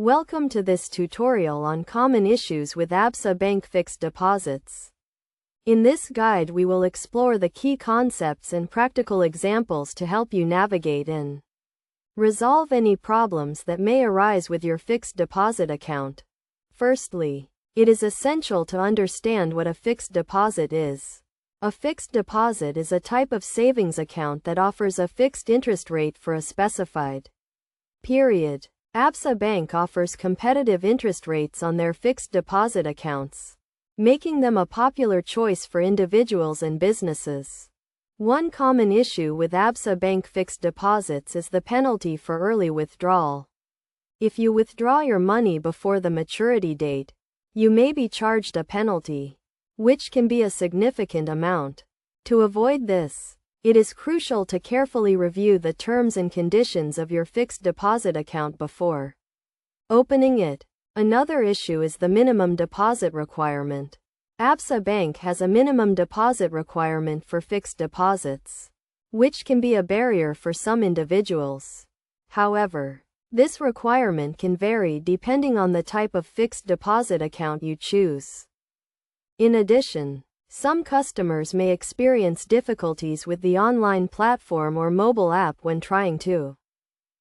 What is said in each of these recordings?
Welcome to this tutorial on common issues with Absa Bank fixed deposits. In this guide we will explore the key concepts and practical examples to help you navigate and resolve any problems that may arise with your fixed deposit account. Firstly, it is essential to understand what a fixed deposit is. A fixed deposit is a type of savings account that offers a fixed interest rate for a specified period. Absa Bank offers competitive interest rates on their fixed deposit accounts, making them a popular choice for individuals and businesses. One common issue with Absa Bank fixed deposits is the penalty for early withdrawal. If you withdraw your money before the maturity date, you may be charged a penalty, which can be a significant amount. To avoid this, it is crucial to carefully review the terms and conditions of your fixed deposit account before opening it. Another issue is the minimum deposit requirement. Absa Bank has a minimum deposit requirement for fixed deposits, which can be a barrier for some individuals. However, this requirement can vary depending on the type of fixed deposit account you choose. In addition, some customers may experience difficulties with the online platform or mobile app when trying to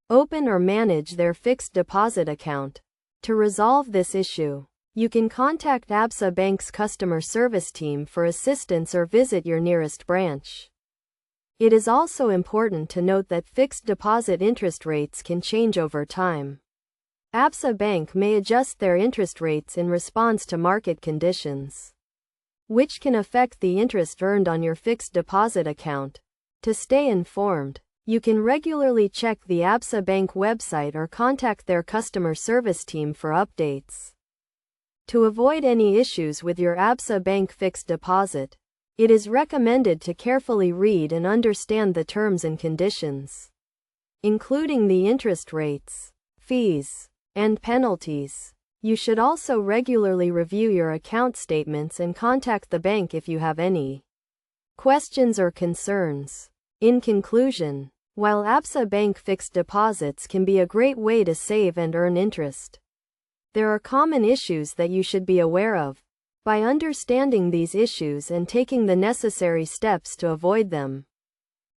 open or manage their fixed deposit account. To resolve this issue, you can contact Absa Bank's customer service team for assistance or visit your nearest branch. It is also important to note that fixed deposit interest rates can change over time. Absa Bank may adjust their interest rates in response to market conditions, which can affect the interest earned on your fixed deposit account. To stay informed, you can regularly check the Absa Bank website or contact their customer service team for updates. To avoid any issues with your Absa Bank fixed deposit, it is recommended to carefully read and understand the terms and conditions, including the interest rates, fees, and penalties. You should also regularly review your account statements and contact the bank if you have any questions or concerns. In conclusion, while Absa Bank fixed deposits can be a great way to save and earn interest, there are common issues that you should be aware of. By understanding these issues and taking the necessary steps to avoid them,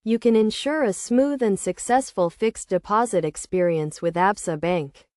you can ensure a smooth and successful fixed deposit experience with Absa Bank.